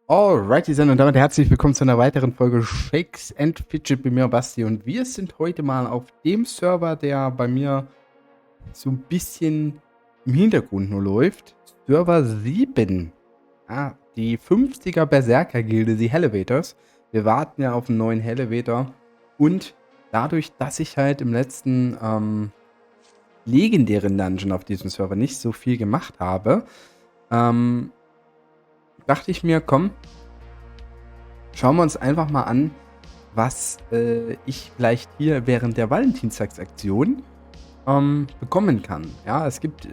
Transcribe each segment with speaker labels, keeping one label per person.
Speaker 1: Alrighty, dann und damit herzlich willkommen zu einer weiteren Folge Shakes and Fidget bei mir, Basti. Und wir sind heute mal auf dem Server, der bei mir so ein bisschen im Hintergrund nur läuft. Server 7. Die 50er Berserker-Gilde, die Elevators. Wir warten ja auf einen neuen Elevator. Und dadurch, dass ich halt im letzten legendären Dungeon auf diesem Server nicht so viel gemacht habe, ähm, dachte ich mir, komm, schauen wir uns einfach mal an, was ich vielleicht hier während der Valentinstagsaktion bekommen kann. Ja, es gibt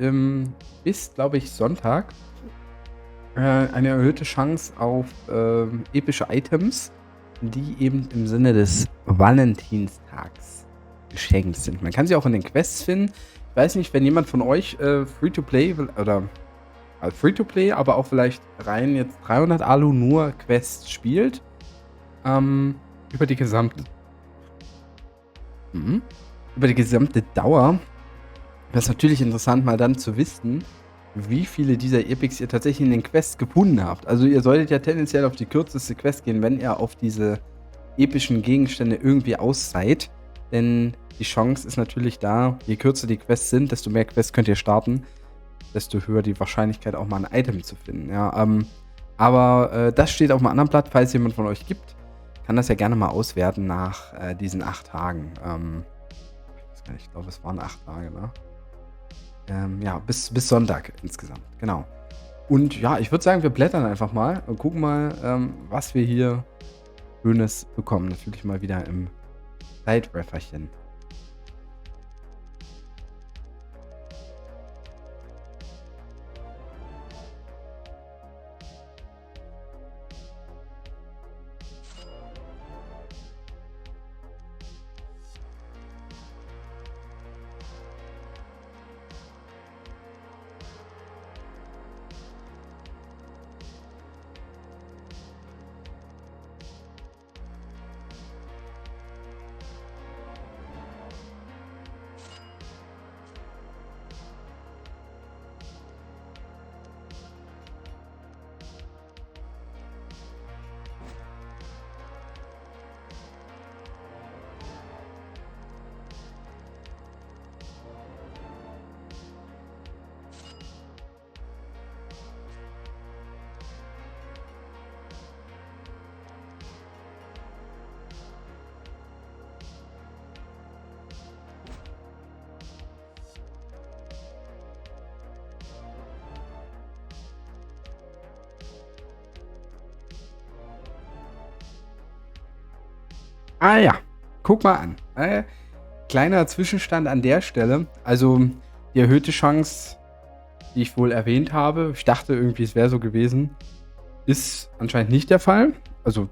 Speaker 1: bis, glaube ich, Sonntag eine erhöhte Chance auf epische Items, die eben im Sinne des Valentinstags geschenkt sind. Man kann sie auch in den Quests finden. Ich weiß nicht, wenn jemand von euch Free-to-Play will, oder Free-to-Play, aber auch vielleicht rein jetzt 300 Alu nur Quests spielt, über die gesamte mhm. über die gesamte Dauer. Das ist natürlich interessant, mal dann zu wissen, wie viele dieser Epics ihr tatsächlich in den Quests gefunden habt. Also ihr solltet ja tendenziell auf die kürzeste Quest gehen, wenn ihr auf diese epischen Gegenstände irgendwie aus seid. Denn die Chance ist natürlich da, je kürzer die Quests sind, desto mehr Quests könnt ihr starten, desto höher die Wahrscheinlichkeit, auch mal ein Item zu finden. Ja, aber das steht auf einem anderen Blatt, falls jemand von euch gibt, kann das ja gerne mal auswerten nach diesen 8 Tagen. Ich glaube, es waren 8 Tage, ne? Ja, bis Sonntag insgesamt, genau. Und ja, ich würde sagen, wir blättern einfach mal und gucken mal, was wir hier Schönes bekommen. Natürlich mal wieder im Zeitrafferchen. Ah ja, guck mal an. Kleiner Zwischenstand an der Stelle. Also die erhöhte Chance, die ich wohl erwähnt habe, ich dachte irgendwie, es wäre so gewesen, ist anscheinend nicht der Fall. Also,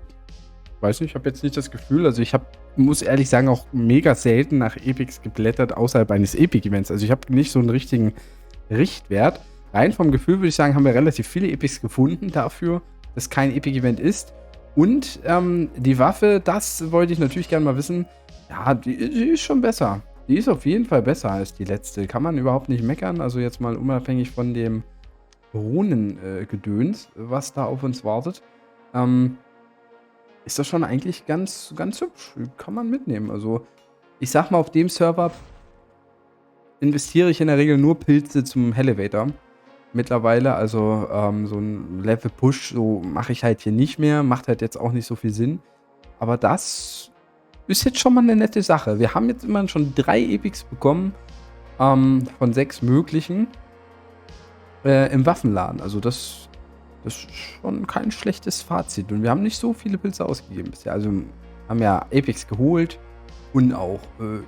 Speaker 1: weiß nicht, ich habe jetzt nicht das Gefühl. Also muss ehrlich sagen, auch mega selten nach Epics geblättert außerhalb eines Epic-Events. Also ich habe nicht so einen richtigen Richtwert. Rein vom Gefühl würde ich sagen, haben wir relativ viele Epics gefunden dafür, dass kein Epic-Event ist. Und die Waffe, das wollte ich natürlich gerne mal wissen. Ja, die ist schon besser. Die ist auf jeden Fall besser als die letzte. Kann man überhaupt nicht meckern. Also jetzt mal unabhängig von dem Runengedöns, was da auf uns wartet. Ist das schon eigentlich ganz, ganz hübsch. Kann man mitnehmen. Also, ich sag mal, auf dem Server investiere ich in der Regel nur Pilze zum Elevator. Mittlerweile, also so ein Level-Push, so mache ich halt hier nicht mehr. Macht halt jetzt auch nicht so viel Sinn. Aber das ist jetzt schon mal eine nette Sache. Wir haben jetzt immerhin schon 3 Epics bekommen von 6 möglichen im Waffenladen. Also das ist schon kein schlechtes Fazit. Und wir haben nicht so viele Pilze ausgegeben bisher. Also haben ja Apex geholt und auch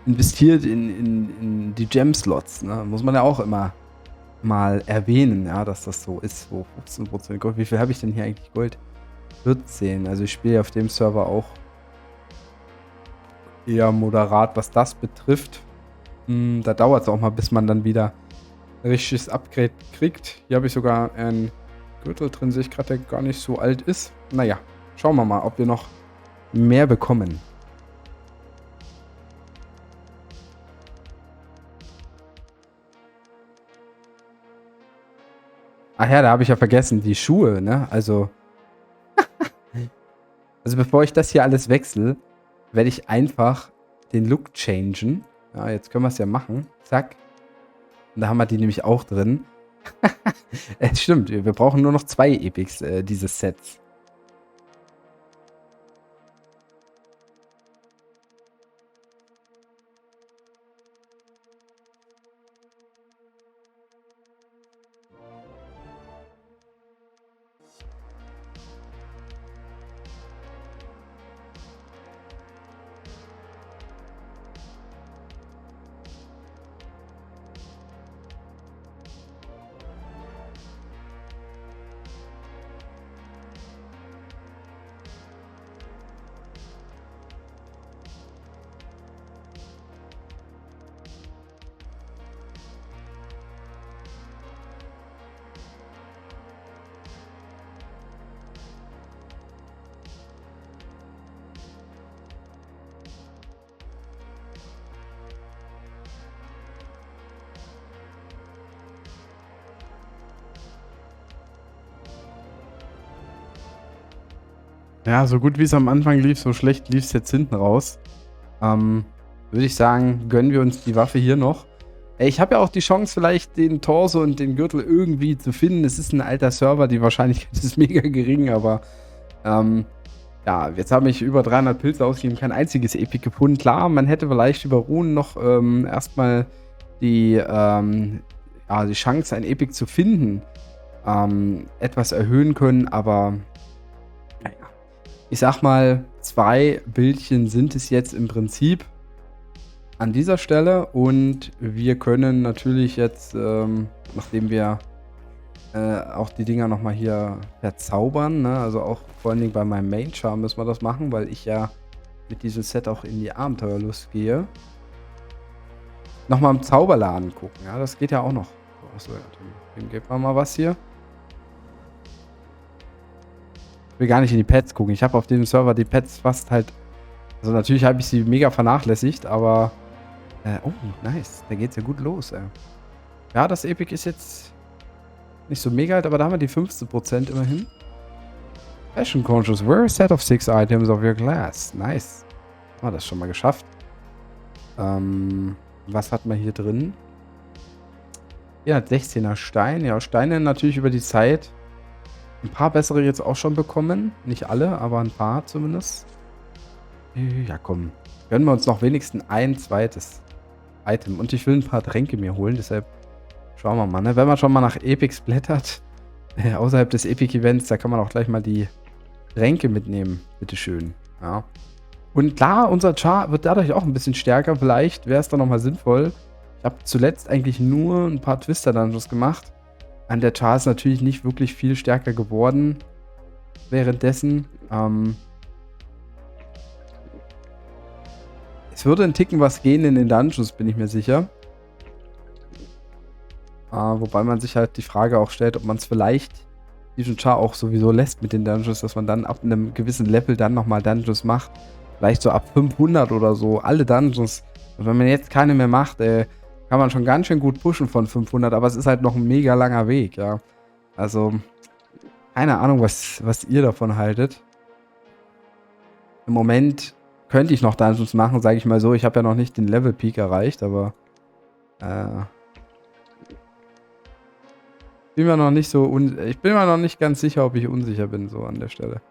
Speaker 1: investiert in die Gem-Slots. Ne? Muss man ja auch immer mal erwähnen, ja, dass das so ist. Wo 15% Gold. Wie viel habe ich denn hier eigentlich Gold? 14. Also ich spiele auf dem Server auch eher moderat, was das betrifft. Da dauert es auch mal, bis man dann wieder ein richtiges Upgrade kriegt. Hier habe ich sogar ein Gürtel drin, sehe ich gerade, der gar nicht so alt ist. Naja, schauen wir mal, ob wir noch mehr bekommen. Ach ja, da habe ich ja vergessen, die Schuhe, ne? Also, Also bevor ich das hier alles wechsle, werde ich einfach den Look changen. Ja, jetzt können wir es ja machen. Zack. Und da haben wir die nämlich auch drin. Es stimmt, wir brauchen nur noch 2 Epics dieses Sets. Ja, so gut wie es am Anfang lief, so schlecht lief es jetzt hinten raus. Würde ich sagen, gönnen wir uns die Waffe hier noch. Ich habe ja auch die Chance, vielleicht den Torso und den Gürtel irgendwie zu finden. Es ist ein alter Server, die Wahrscheinlichkeit ist mega gering, aber ja, jetzt habe ich über 300 Pilze ausgegeben, kein einziges Epic gefunden. Klar, man hätte vielleicht über Runen noch erstmal die Chance, ein Epic zu finden, etwas erhöhen können, aber naja. Ich sag mal, 2 Bildchen sind es jetzt im Prinzip an dieser Stelle und wir können natürlich jetzt, nachdem wir auch die Dinger nochmal hier verzaubern, ne? Also auch vor allen Dingen bei meinem Main Charm müssen wir das machen, weil ich ja mit diesem Set auch in die Abenteuerlust gehe. Nochmal im Zauberladen gucken, ja, das geht ja auch noch. Achso, ja, dem geben wir mal was hier. Ich will gar nicht in die Pets gucken. Ich habe auf dem Server die Pets fast halt... Also natürlich habe ich sie mega vernachlässigt, aber... oh, nice. Da geht's ja gut los, ey. Ja, das Epic ist jetzt nicht so mega alt, aber da haben wir die 15% immerhin. Fashion Conscious. Wear a set of 6 items of your class. Nice. Haben wir das schon mal geschafft. Was hat man hier drin? Ja, 16er Stein. Ja, Steine natürlich über die Zeit... Ein paar bessere jetzt auch schon bekommen. Nicht alle, aber ein paar zumindest. Ja, komm. Gönnen wir uns noch wenigstens ein zweites Item. Und ich will ein paar Tränke mir holen, deshalb schauen wir mal. Ne? Wenn man schon mal nach Epics blättert, außerhalb des Epic-Events, da kann man auch gleich mal die Tränke mitnehmen. Bitteschön. Ja. Und klar, unser Char wird dadurch auch ein bisschen stärker. Vielleicht wäre es dann nochmal sinnvoll. Ich habe zuletzt eigentlich nur ein paar Twister-Dungeons gemacht. An der Char ist natürlich nicht wirklich viel stärker geworden währenddessen. Es würde ein Ticken was gehen in den Dungeons, bin ich mir sicher. Wobei man sich halt die Frage auch stellt, ob man es vielleicht diesen Char auch sowieso lässt mit den Dungeons, dass man dann ab einem gewissen Level dann nochmal Dungeons macht. Vielleicht so ab 500 oder so, alle Dungeons. Und wenn man jetzt keine mehr macht, kann man schon ganz schön gut pushen von 500, aber es ist halt noch ein mega langer Weg, ja. Also, keine Ahnung, was ihr davon haltet. Im Moment könnte ich noch Dungeons machen, sage ich mal so. Ich habe ja noch nicht den Level Peak erreicht, aber bin mir noch nicht so ich bin mir noch nicht ganz sicher, ob ich unsicher bin, so an der Stelle.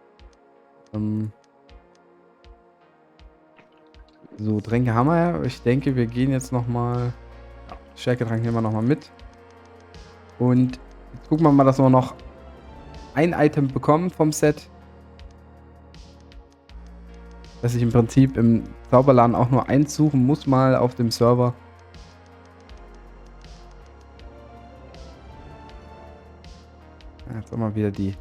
Speaker 1: So, Tränke haben wir ja. Ich denke, wir gehen jetzt nochmal... Stärketrank nehmen wir nochmal mit. Und jetzt gucken wir mal, dass wir noch ein Item bekommen vom Set. Dass ich im Prinzip im Zauberladen auch nur eins suchen muss, mal auf dem Server. Jetzt haben wir wieder die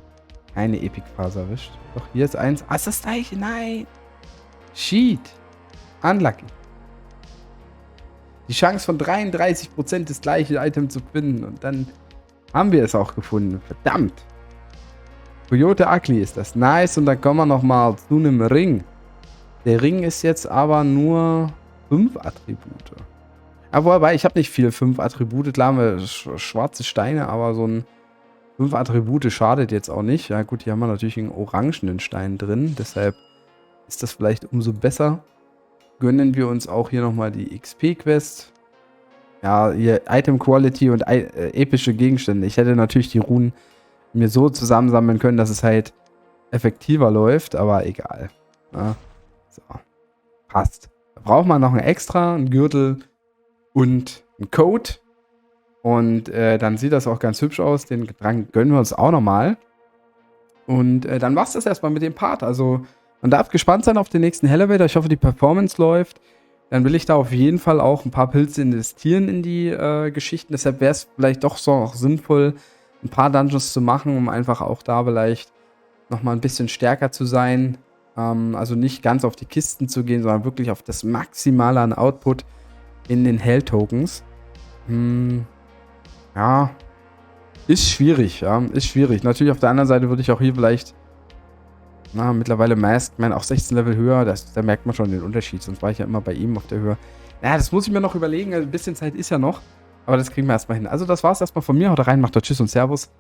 Speaker 1: eine Epic-Phase erwischt. Doch, hier ist eins. Ah, ist das gleiche? Nein! Sheet! Unlucky. Die Chance von 33% das gleiche Item zu finden. Und dann haben wir es auch gefunden. Verdammt. Coyote Ugly ist das. Nice. Und dann kommen wir nochmal zu einem Ring. Der Ring ist jetzt aber nur 5 Attribute. Aber wobei, ich habe nicht viel 5 Attribute. Klar haben wir schwarze Steine, aber so ein 5 Attribute schadet jetzt auch nicht. Ja gut, hier haben wir natürlich einen orangenen Stein drin. Deshalb ist das vielleicht umso besser. Gönnen wir uns auch hier nochmal die XP-Quest. Ja, hier Item Quality und epische Gegenstände. Ich hätte natürlich die Runen mir so zusammensammeln können, dass es halt effektiver läuft, aber egal. Ja, so. Passt. Da braucht man noch ein Extra, einen Gürtel und einen Code. Und dann sieht das auch ganz hübsch aus. Den Drang gönnen wir uns auch nochmal. Und dann war es das erstmal mit dem Part. Also man darf gespannt sein auf den nächsten Elevator. Ich hoffe, die Performance läuft. Dann will ich da auf jeden Fall auch ein paar Pilze investieren in die Geschichten. Deshalb wäre es vielleicht doch so auch sinnvoll, ein paar Dungeons zu machen, um einfach auch da vielleicht nochmal ein bisschen stärker zu sein. Also nicht ganz auf die Kisten zu gehen, sondern wirklich auf das Maximale an Output in den Hell-Tokens. Ja, ist schwierig, ja, ist schwierig. Natürlich auf der anderen Seite würde ich auch hier vielleicht, mittlerweile Maskman auch 16 Level höher, da merkt man schon den Unterschied, sonst war ich ja immer bei ihm auf der Höhe. Naja, das muss ich mir noch überlegen, also ein bisschen Zeit ist ja noch, aber das kriegen wir erstmal hin. Also das war's erstmal von mir, haut rein, macht doch Tschüss und Servus.